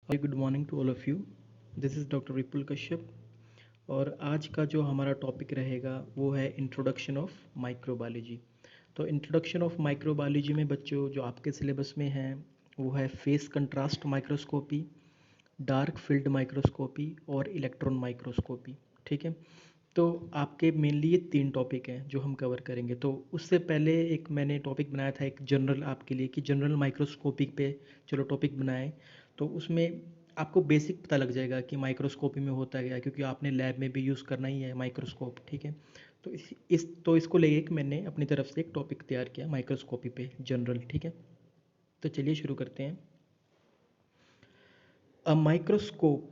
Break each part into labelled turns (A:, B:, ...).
A: Hi good morning to all of you. This is doctor Vipul Kashyap और आज का जो हमारा टॉपिक रहेगा वो है इंट्रोडक्शन ऑफ माइक्रोबायोलॉजी। तो इंट्रोडक्शन ऑफ माइक्रोबायोलॉजी में बच्चों जो आपके सिलेबस में है वो है phase contrast microscopy, dark field microscopy और इलेक्ट्रॉन माइक्रोस्कोपी। ठीक है, तो आपके मेनली ये 3 टॉपिक हैं जो हम कवर करेंगे। तो उससे पहले एक मैंने टॉपिक बनाया था एक जनरल आपके लिए कि जनरल माइक्रोस्कोपी पे चलो टॉपिक बनाएं। तो उसमें आपको बेसिक पता लग जाएगा कि माइक्रोस्कोपी में होता क्या है, क्योंकि आपने लैब में भी यूज़ करना ही है माइक्रोस्कोप। ठीक है, तो इसको लेके मैंने अपनी तरफ से एक टॉपिक तैयार किया माइक्रोस्कोपी पे जनरल। ठीक है, तो चलिए शुरू करते हैं। A microscope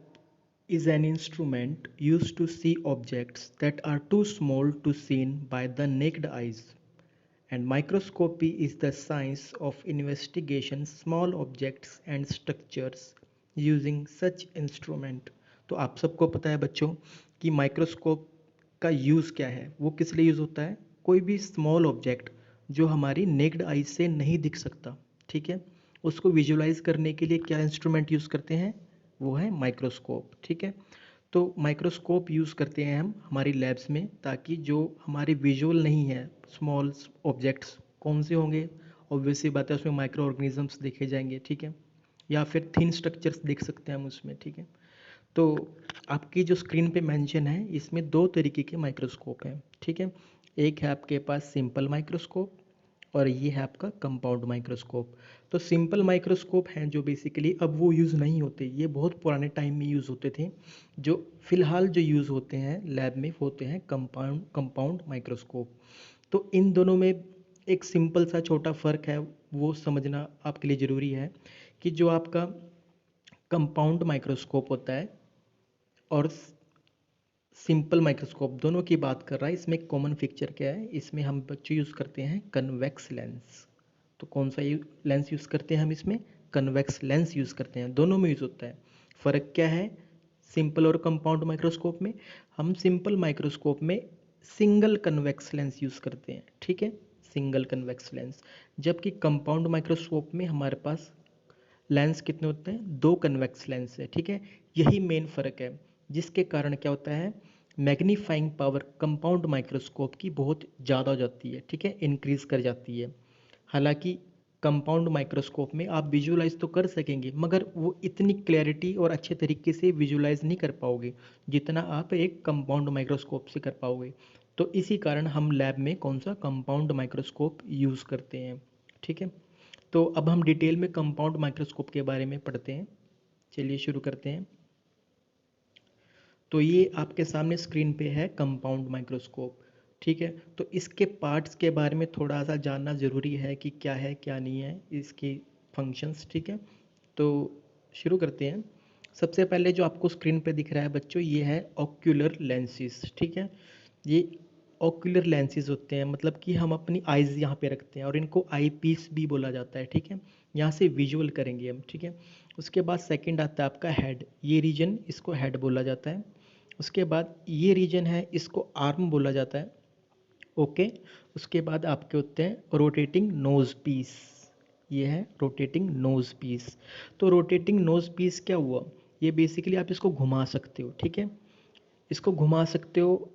A: is an instrument used to see objects that are too small to seen by the naked eyes. And microscopy is the science of investigation small objects and structures using such instrument. तो आप सबको पता है बच्चों कि microscope का use क्या है, वो किस लिए यूज़ होता है। कोई भी स्मॉल ऑब्जेक्ट जो हमारी नेक्ड आई से नहीं दिख सकता, ठीक है, उसको विजुलाइज करने के लिए क्या इंस्ट्रूमेंट यूज़ करते हैं, वो है माइक्रोस्कोप। ठीक है, तो माइक्रोस्कोप यूज़ करते हैं हम हमारी लैब्स में ताकि जो हमारे विजुअल नहीं है स्मॉल ऑब्जेक्ट्स कौन से होंगे, ऑब्वियस सी बात है उसमें माइक्रो ऑर्गेनिजम्स देखे जाएंगे। ठीक है, या फिर थिन स्ट्रक्चर्स देख सकते हैं हम उसमें। ठीक है, तो आपकी जो स्क्रीन पे मेंशन है इसमें 2 तरीके के माइक्रोस्कोप हैं। ठीक है, एक है आपके पास सिंपल माइक्रोस्कोप और ये है आपका कंपाउंड माइक्रोस्कोप। तो सिंपल माइक्रोस्कोप हैं जो बेसिकली अब वो यूज़ नहीं होते, ये बहुत पुराने टाइम में यूज़ होते थे। जो फ़िलहाल जो यूज़ होते हैं लैब में होते हैं कंपाउंड माइक्रोस्कोप। तो इन दोनों में एक सिंपल सा छोटा फ़र्क है, वो समझना आपके लिए ज़रूरी है कि जो आपका कंपाउंड माइक्रोस्कोप होता है और सिंपल माइक्रोस्कोप दोनों की बात कर रहा है, इसमें कॉमन फीचर क्या है, इसमें हम बच्चे यूज़ करते हैं कन्वेक्स लेंस। तो कौन सा लेंस यूज़ करते हैं हम इसमें, कन्वेक्स लेंस यूज़ करते हैं। दोनों में यूज़ होता है। फ़र्क क्या है सिंपल और कंपाउंड माइक्रोस्कोप में, हम सिंपल माइक्रोस्कोप में सिंगल कन्वेक्स लेंस यूज़ करते हैं। ठीक है, सिंगल कन्वेक्स लेंस, जबकि कंपाउंड माइक्रोस्कोप में हमारे पास लेंस कितने होते हैं, 2 कन्वेक्स लेंस है। ठीक है, यही मेन फ़र्क है जिसके कारण क्या होता है, मैग्नीफाइंग पावर कंपाउंड माइक्रोस्कोप की बहुत ज़्यादा हो जाती है। ठीक है, इंक्रीज़ कर जाती है। हालांकि कंपाउंड माइक्रोस्कोप में आप विजुलाइज तो कर सकेंगे मगर वो इतनी क्लैरिटी और अच्छे तरीके से विजुलाइज नहीं कर पाओगे जितना आप एक कंपाउंड माइक्रोस्कोप से कर पाओगे। तो इसी कारण हम लैब में कौन सा कंपाउंड माइक्रोस्कोप यूज़ करते हैं। ठीक है, तो अब हम डिटेल में कंपाउंड माइक्रोस्कोप के बारे में पढ़ते हैं। चलिए शुरू करते हैं। तो ये आपके सामने स्क्रीन पे है कंपाउंड माइक्रोस्कोप। ठीक है, तो इसके पार्ट्स के बारे में थोड़ा सा जानना ज़रूरी है कि क्या है क्या नहीं है इसकी फंक्शंस। ठीक है, तो शुरू करते हैं। सबसे पहले जो आपको स्क्रीन पे दिख रहा है बच्चों, ये है ऑक्यूलर लेंसेज। ठीक है, ये ऑक्यूलर लेंसेज होते हैं, मतलब कि हम अपनी आइज़ यहाँ पे रखते हैं और इनको आई पीस भी बोला जाता है। ठीक है, यहाँ से विजुअल करेंगे हम। ठीक है, उसके बाद सेकंड आता है आपका हेड, ये रीजन इसको हेड बोला जाता है। उसके बाद ये रीजन है इसको आर्म बोला जाता है। ओके, उसके बाद आपके होते हैं रोटेटिंग नोज़ पीस, ये है रोटेटिंग नोज़ पीस। तो रोटेटिंग नोज़ पीस क्या हुआ, ये बेसिकली आप इसको घुमा सकते हो। ठीक है, इसको घुमा सकते हो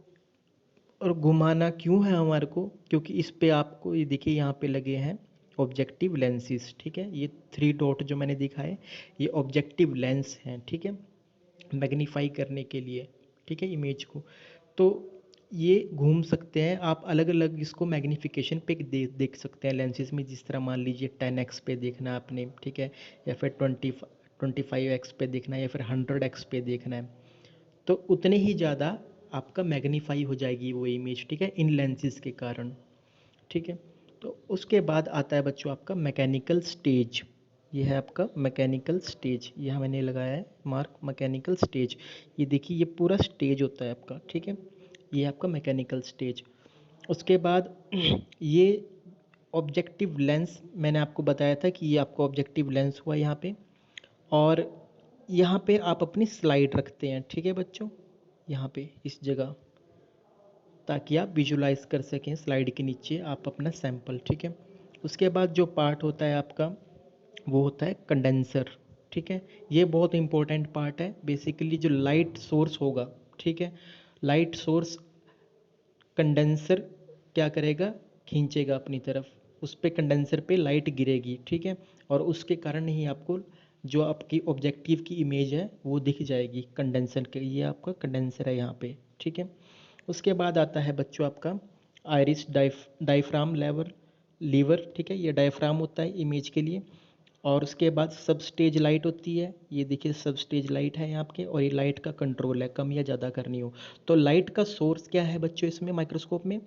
A: और घुमाना क्यों है हमारे को, क्योंकि इस पे आपको ये देखिए यहाँ पे लगे हैं ऑब्जेक्टिव लेंसेज। ठीक है, ये 3 डॉट जो मैंने दिखा है ये ऑब्जेक्टिव लेंस हैं। ठीक है, मैग्नीफाई करने के लिए। ठीक है, इमेज को तो ये घूम सकते हैं आप, अलग अलग इसको मैग्नीफिकेशन पे देख सकते हैं लेंसेज में। जिस तरह मान लीजिए 10x पे देखना है आपने, ठीक है, या फिर 25x पे देखना है या फिर 100x पे देखना है, तो उतने ही ज़्यादा आपका मैग्नीफाई हो जाएगी वो इमेज। ठीक है, इन लेंसेज के कारण। ठीक है, तो उसके बाद आता है बच्चों आपका मैकेनिकल स्टेज। ये है आपका मैकेनिकल स्टेज, यहाँ मैंने लगाया है मार्क मैकेनिकल स्टेज। ये देखिए ये पूरा स्टेज होता है आपका। ठीक है, ये आपका मैकेनिकल स्टेज। उसके बाद ये ऑब्जेक्टिव लेंस मैंने आपको बताया था कि ये आपका ऑब्जेक्टिव लेंस हुआ यहाँ पे, और यहाँ पे आप अपनी स्लाइड रखते हैं। ठीक है बच्चों, यहाँ पे इस जगह, ताकि आप विजुलाइज कर सकें स्लाइड के नीचे आप अपना सैंपल। ठीक है, उसके बाद जो पार्ट होता है आपका वो होता है कंडेंसर। ठीक है। ये बहुत इंपॉर्टेंट पार्ट है। बेसिकली जो लाइट सोर्स होगा, ठीक है, लाइट सोर्स कंडेंसर क्या करेगा, खींचेगा अपनी तरफ, उस पे कंडेंसर पे लाइट गिरेगी, ठीक है, और उसके कारण ही आपको जो आपकी ऑब्जेक्टिव की इमेज है वो दिख जाएगी कंडेंसर के। ये आपका कंडेंसर है यहाँ पे, ठीक है। उसके बाद आता है बच्चों आपका आइरिस डायफ्राम लीवर, ठीक है, ये डायफ्राम होता है इमेज के लिए। और उसके बाद सब स्टेज लाइट होती है, ये देखिए सब स्टेज लाइट है यहाँ के, और ये लाइट का कंट्रोल है, कम या ज़्यादा करनी हो। तो लाइट का सोर्स क्या है बच्चों इसमें माइक्रोस्कोप में,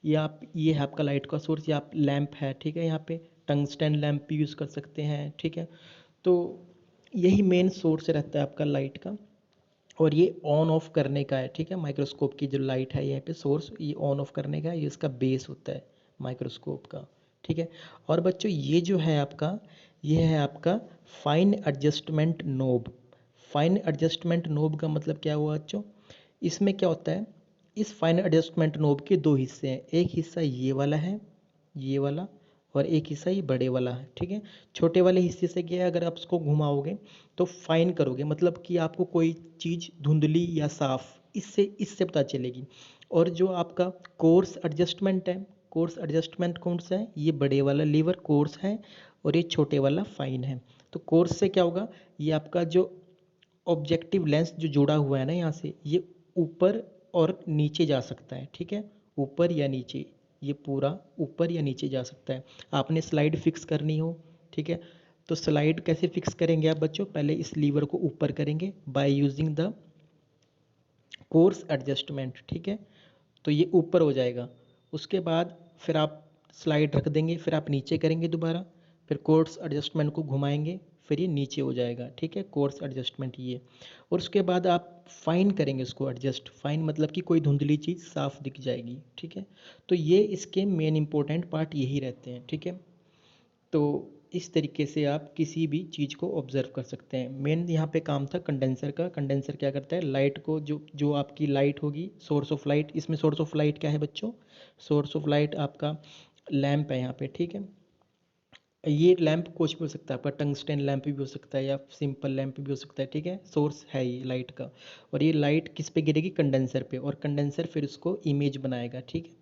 A: ये है आपका लाइट का सोर्स, या आप लैंप है, ठीक है, यहाँ पे टंगस्टन लैंप भी यूज़ कर सकते हैं, ठीक है। तो यही मेन सोर्स रहता है आपका लाइट का, और ये ऑन ऑफ करने का है, ठीक है। माइक्रोस्कोप की जो लाइट है यहाँ पे सोर्स, ये ऑन ऑफ करने का है, ये इसका बेस होता है माइक्रोस्कोप का, ठीक है। और बच्चों ये जो है आपका, ये है आपका fine adjustment knob. Fine adjustment knob का मतलब क्या हुआ बच्चों, इसमें क्या होता है, इस फाइन एडजस्टमेंट नोब के दो हिस्से हैं, एक हिस्सा ये वाला है, ये वाला, और एक हिस्सा ये बड़े वाला है, ठीक है। छोटे वाले हिस्से से क्या है, अगर आप इसको घुमाओगे तो फाइन करोगे, मतलब कि आपको कोई चीज़ धुंधली या साफ इससे इससे पता चलेगी। और जो आपका कोर्स एडजस्टमेंट है, कोर्स एडजस्टमेंट कौन सा है, ये बड़े वाला लीवर कोर्स है, और ये छोटे वाला फाइन है। तो कोर्स से क्या होगा, ये आपका जो ऑब्जेक्टिव लेंस जो जुड़ा हुआ है ना यहाँ से, ये ऊपर और नीचे जा सकता है, ठीक है, ऊपर या नीचे, ये पूरा ऊपर या नीचे जा सकता है। आपने स्लाइड फिक्स करनी हो, ठीक है, तो स्लाइड कैसे फिक्स करेंगे आप बच्चों, पहले इस लीवर को ऊपर करेंगे by using the course adjustment, ठीक है, तो ये ऊपर हो जाएगा। उसके बाद फिर आप स्लाइड रख देंगे, फिर आप नीचे करेंगे दोबारा, फिर कोर्स एडजस्टमेंट को घुमाएंगे, फिर ये नीचे हो जाएगा, ठीक है, कोर्स एडजस्टमेंट ये। और उसके बाद आप फाइन करेंगे उसको एडजस्ट, फाइन मतलब कि कोई धुंधली चीज़ साफ दिख जाएगी, ठीक है। तो ये इसके मेन इंपॉर्टेंट पार्ट यही रहते हैं, ठीक है। तो इस तरीके से आप किसी भी चीज़ को ऑब्जर्व कर सकते हैं। मेन यहाँ पे काम था कंडेंसर का। कंडेंसर क्या करता है, लाइट को, जो जो आपकी लाइट होगी, सोर्स ऑफ लाइट, इसमें सोर्स ऑफ लाइट क्या है बच्चों, सोर्स ऑफ लाइट आपका लैंप है यहाँ पे, ठीक है। ये लैंप कुछ भी हो सकता है, आपका टंगस्टन लैंप भी हो सकता है, या सिंपल लैंप भी हो सकता है, ठीक है, सोर्स है ये लाइट का। और ये लाइट किस पे गिरेगी, कंडेंसर पे, और कंडेंसर फिर उसको इमेज बनाएगा, ठीक है।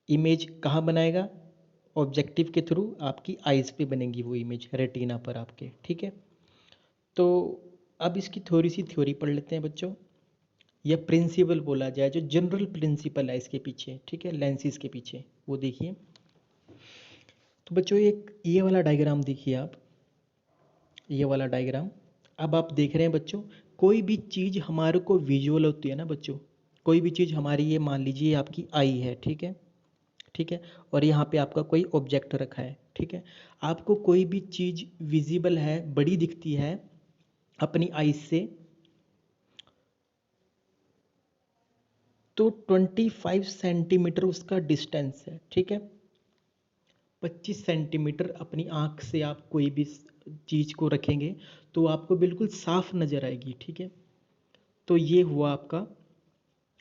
A: इमेज कहाँ बनाएगा, ऑब्जेक्टिव के थ्रू आपकी आइज़ पे बनेगी वो इमेज, रेटिना पर आपके, ठीक है। तो अब इसकी थोड़ी सी थ्योरी पढ़ लेते हैं बच्चों, या प्रिंसिपल बोला जाए, जो जनरल प्रिंसिपल है इसके पीछे, ठीक है, लेंसेज के पीछे, वो देखिए। तो बच्चों एक ये वाला डायग्राम देखिए आप, ये वाला डायग्राम। अब आप देख रहे हैं बच्चों, कोई भी चीज़ हमारे को विजुअल होती है ना बच्चों, कोई भी चीज़ हमारी, ये मान लीजिए आपकी आई है, ठीक है, ठीक है, और यहाँ पे आपका कोई ऑब्जेक्ट रखा है, ठीक है। आपको कोई भी चीज़ विजिबल है, बड़ी दिखती है अपनी आईज से, तो 25 सेंटीमीटर उसका डिस्टेंस है, ठीक है। 25 सेंटीमीटर अपनी आँख से आप कोई भी चीज़ को रखेंगे तो आपको बिल्कुल साफ नज़र आएगी, ठीक है। तो ये हुआ आपका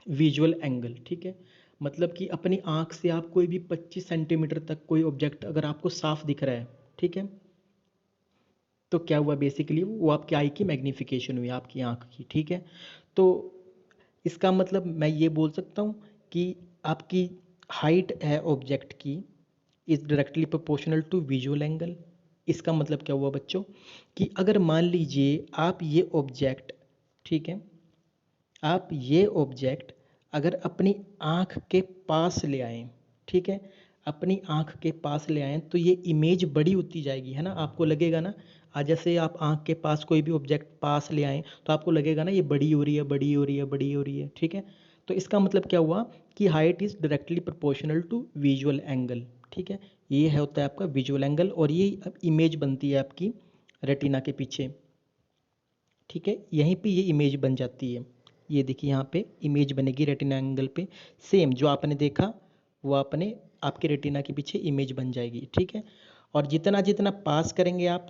A: विजुअल एंगल, ठीक है। मतलब कि अपनी आँख से आप कोई भी 25 सेंटीमीटर तक कोई ऑब्जेक्ट अगर आपको साफ दिख रहा है, ठीक है, तो क्या हुआ, बेसिकली वो आपकी आई की मैग्नीफिकेशन हुई, आपकी आँख की, ठीक है। तो इसका मतलब मैं ये बोल सकता हूँ कि आपकी हाइट है ऑब्जेक्ट की is directly proportional to visual angle. इसका मतलब क्या हुआ बच्चों, कि अगर मान लीजिए आप ये ऑब्जेक्ट, ठीक है, आप ये ऑब्जेक्ट अगर अपनी आँख के पास ले आएँ, ठीक है, अपनी आँख के पास ले आएँ, तो ये इमेज बड़ी होती जाएगी, है ना, आपको लगेगा ना। आज जैसे आप आँख के पास कोई भी ऑब्जेक्ट पास ले आएँ तो आपको लगेगा ना ये बड़ी हो रही है, बड़ी हो रही है, बड़ी हो रही है, ठीक है। तो इसका मतलब क्या हुआ कि height is directly proportional to visual angle, ठीक है। ये है होता है आपका विजुअल एंगल, और ये इमेज बनती है आपकी रेटिना के पीछे, ठीक है, यहीं पे ये इमेज बन जाती है। ये देखिए यहाँ पे इमेज बनेगी रेटिना एंगल पे, सेम जो आपने देखा वो आपने आपके रेटिना के पीछे इमेज बन जाएगी, ठीक है। और जितना जितना पास करेंगे आप,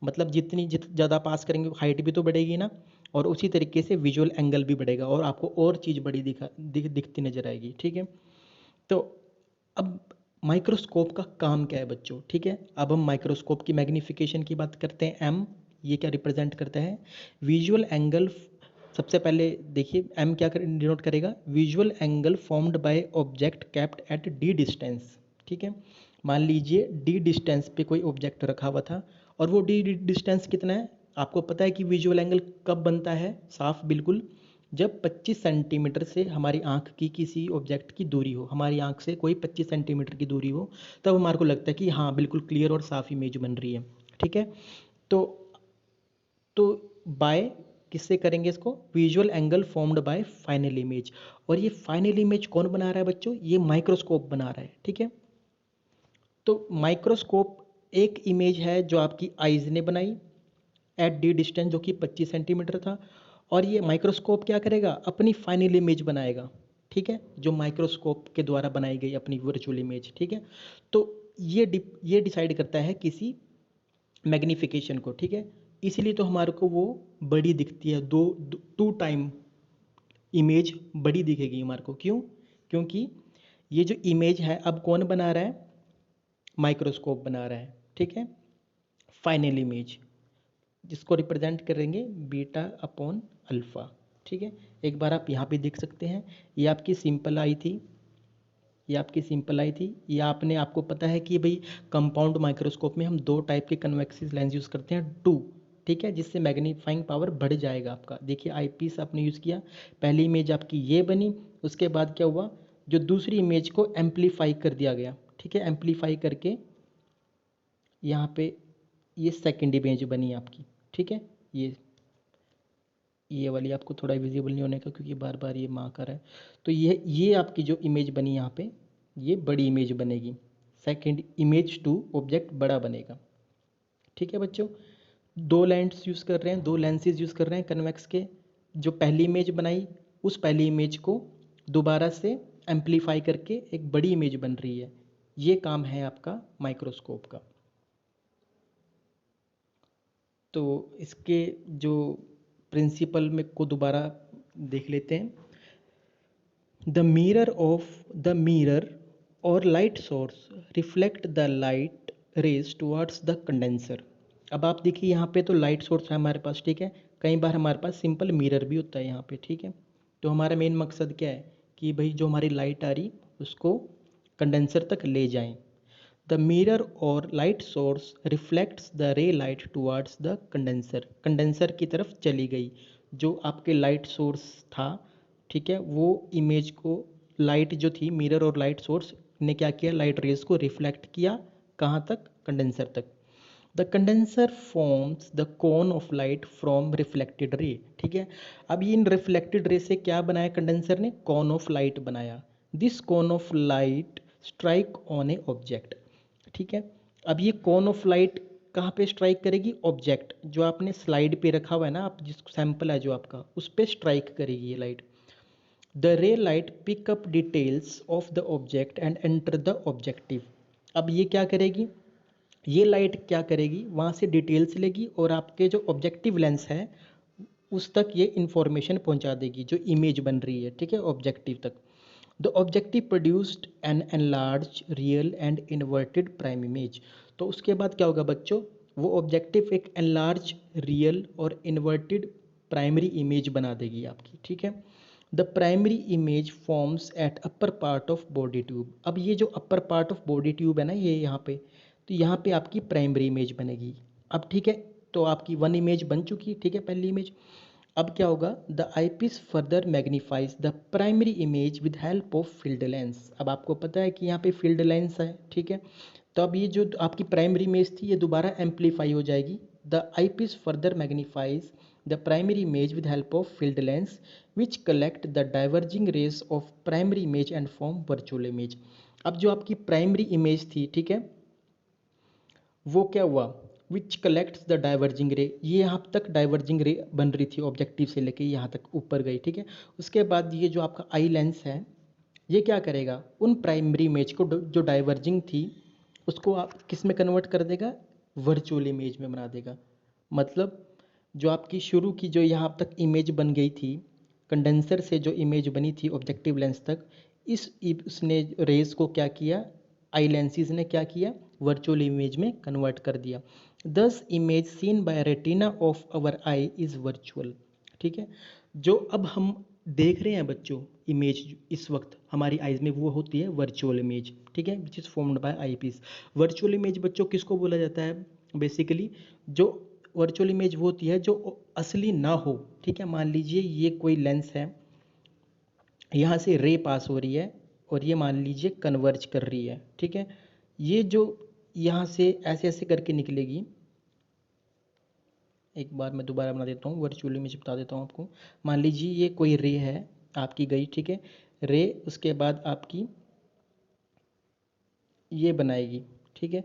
A: मतलब जितनी ज़्यादा पास करेंगे हाइट भी तो बढ़ेगी ना, और उसी तरीके से विजुअल एंगल भी बढ़ेगा, और आपको और चीज़ बड़ी दिखती नज़र आएगी, ठीक है। तो अब माइक्रोस्कोप का काम क्या है बच्चों, ठीक है, अब हम माइक्रोस्कोप की मैग्नीफिकेशन की बात करते हैं, एम। ये क्या रिप्रेजेंट करता है? Visual angle. सबसे पहले देखिए एम क्या डिनोट करेगा? Visual angle formed by object kept eight D distance. ठीक है, मान लीजिए डी डिस्टेंस पे कोई ऑब्जेक्ट रखा हुआ था और वो डी डिस्टेंस कितना है? आपको पता है कि विजुअल एंगल कब बनता है साफ बिल्कुल? जब 25 सेंटीमीटर से हमारी आंख की किसी ऑब्जेक्ट की दूरी हो, हमारी आंख से कोई 25 सेंटीमीटर की दूरी हो, तब हमारे को लगता है कि हाँ बिल्कुल क्लियर और साफ इमेज बन रही है। ठीक है, तो तो बाय किससे करेंगे इसको? Visual angle formed by final image. और ये फाइनल इमेज कौन बना रहा है बच्चों? ये माइक्रोस्कोप बना रहा है। ठीक है, तो माइक्रोस्कोप एक इमेज है जो आपकी आइज ने बनाई एट डी डिस्टेंस जो कि 25 सेंटीमीटर था, और ये माइक्रोस्कोप क्या करेगा? अपनी फाइनल इमेज बनाएगा। ठीक है, जो माइक्रोस्कोप के द्वारा बनाई गई अपनी वर्चुअल इमेज। ठीक है, तो ये डिसाइड करता है किसी मैग्नीफिकेशन को। ठीक है, इसलिए तो हमारे को वो बड़ी दिखती है, 2 टाइम इमेज बड़ी दिखेगी हमारे को। क्यों? क्योंकि ये जो इमेज है अब कौन बना रहा है? माइक्रोस्कोप बना रहा है। ठीक है, फाइनल इमेज जिसको रिप्रेजेंट करेंगे बीटा अपॉन अल्फा। ठीक है, एक बार आप यहाँ पे देख सकते हैं, ये आपकी सिंपल आई थी, ये आपकी सिंपल आई थी। ये आपको पता है कि भाई कंपाउंड माइक्रोस्कोप में हम 2 टाइप के कन्वेक्सिव लेंस यूज़ करते हैं, 2। ठीक है, जिससे मैग्नीफाइंग पावर बढ़ जाएगा आपका। देखिए आईपीस आपने यूज़ किया, पहली इमेज आपकी ये बनी, उसके बाद क्या हुआ? जो दूसरी इमेज को एम्पलीफाई कर दिया गया। ठीक है, एम्पलीफाई करके यहाँ पे ये सेकंड इमेज बनी आपकी। ठीक है, ये वाली आपको थोड़ा विजिबल नहीं होने का क्योंकि बार बार ये माँ कर है। तो ये आपकी जो इमेज बनी यहाँ पे, ये बड़ी इमेज बनेगी। सेकंड इमेज टू ऑब्जेक्ट बड़ा बनेगा। ठीक है बच्चों, 2 लेंस यूज़ कर रहे हैं, 2 लेंसेज यूज़ कर रहे हैं कन्वेक्स के। जो पहली इमेज बनाई उस पहली इमेज को दोबारा से एम्पलीफाई करके एक बड़ी इमेज बन रही है। ये काम है आपका माइक्रोस्कोप का। तो इसके जो प्रिंसिपल में को दोबारा देख लेते हैं। द मिरर और light source reflect the light rays towards the condenser. अब आप देखिए यहाँ पे तो लाइट सोर्स है हमारे पास। ठीक है, कई बार हमारे पास सिंपल मिरर भी होता है यहाँ पे। ठीक है, तो हमारा मेन मकसद क्या है कि भाई जो हमारी लाइट आ रही उसको कंडेंसर तक ले जाएं। द मिरर और light source reflects the ray light towards the condenser. Condenser की तरफ चली गई जो आपके लाइट सोर्स था। ठीक है, वो इमेज को लाइट जो थी, मिरर और लाइट सोर्स ने क्या किया? लाइट रेज को रिफ्लेक्ट किया। कहाँ तक? कंडेंसर तक। The condenser forms the cone of light from reflected ray. ठीक है, अब इन रिफ्लेक्टेड रे से क्या बनाया कंडेंसर ने? कॉन ऑफ लाइट बनाया। This cone of light strike on a object. ठीक है, अब ये कॉन ऑफ लाइट कहाँ पे स्ट्राइक करेगी? ऑब्जेक्ट जो आपने स्लाइड पे रखा हुआ है ना, आप जिस सैंपल है जो आपका, उस पर स्ट्राइक करेगी ये light. The ray light pick up details of the object and enter the objective. अब ये क्या करेगी? ये लाइट क्या करेगी? वहाँ से डिटेल्स लेगी और आपके जो ऑब्जेक्टिव लेंस है उस तक ये इंफॉर्मेशन पहुँचा देगी जो इमेज बन रही है। ठीक है, ऑब्जेक्टिव तक। The objective produced an enlarge real and inverted prime image. तो उसके बाद क्या होगा बच्चों? वो ऑब्जेक्टिव एक एनलार्ज रियल और इन्वर्टेड प्राइमरी इमेज बना देगी आपकी। ठीक है, the primary image forms at upper part of body tube. अब ये जो upper part of body tube है ना, ये यहाँ पे, तो यहाँ पे आपकी प्राइमरी इमेज बनेगी। अब ठीक है, तो आपकी 1 इमेज बन चुकी। ठीक है, पहली इमेज। अब क्या होगा? The eyepiece further magnifies the primary image with help of field lens. अब आपको पता है कि यहाँ पे फील्ड लेंस है। ठीक है, तो अब ये जो आपकी प्राइमरी इमेज थी ये दोबारा एम्पलीफाई हो जाएगी। The eyepiece further magnifies the primary image with help of field lens which collect the diverging raise of primary image and form virtual image. अब जो आपकी प्राइमरी इमेज थी, ठीक है, वो क्या हुआ? विच कलेक्ट्स द डाइवर्जिंग रे। ये यहाँ तक डाइवर्जिंग रे बन रही थी ऑब्जेक्टिव से लेके यहाँ तक ऊपर गई। ठीक है, उसके बाद ये जो आपका आई लेंस है ये क्या करेगा? उन प्राइमरी इमेज को जो डाइवर्जिंग थी उसको आप किस में कन्वर्ट कर देगा? वर्चुअल इमेज में बना देगा। मतलब जो आपकी शुरू की जो यहाँ तक इमेज बन गई थी, कंडेंसर से जो इमेज बनी थी ऑब्जेक्टिव लेंस तक, उसने रेज को क्या किया? आई लेंसेज ने क्या किया? वर्चुअल इमेज में कन्वर्ट कर दिया। This image seen by retina of our eye is virtual. ठीक है, जो अब हम देख रहे हैं बच्चों, इमेज इस वक्त हमारी आइज़ में वो होती है वर्चुअल इमेज। ठीक है, which is formed by eyepiece. Virtual image बच्चों किसको बोला जाता है? बेसिकली जो वर्चुअल इमेज वो होती है जो असली ना हो। ठीक है, मान लीजिए ये कोई लेंस है, यहाँ से रे पास हो रही है और ये मान लीजिए कन्वर्ज कर रही है। ठीक है, ये जो यहाँ से ऐसे ऐसे करके निकलेगी, एक बार मैं दोबारा बना देता हूँ, वर्चुअली इमेज बता देता हूँ आपको। मान लीजिए ये कोई रे है आपकी गई, ठीक है, रे उसके बाद आपकी ये बनाएगी। ठीक है,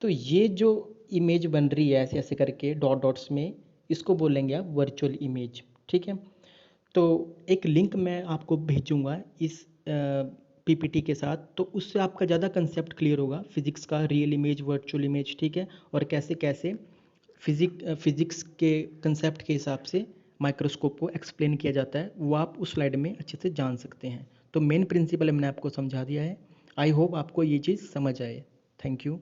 A: तो ये जो इमेज बन रही है ऐसे ऐसे करके डॉट डॉट्स में, इसको बोलेंगे आप वर्चुअल इमेज। ठीक है, तो एक लिंक मैं आपको भेजूंगा इस पीपीटी के साथ, तो उससे आपका ज़्यादा कंसेप्ट क्लियर होगा फिजिक्स का, रियल इमेज, वर्चुअल इमेज। ठीक है, और कैसे कैसे फिजिक्स के कंसेप्ट के हिसाब से माइक्रोस्कोप को एक्सप्लेन किया जाता है, वो आप उस स्लाइड में अच्छे से जान सकते हैं। तो मेन प्रिंसिपल मैंने आपको समझा दिया है। आई होप आपको ये चीज़ समझ आए। Thank you.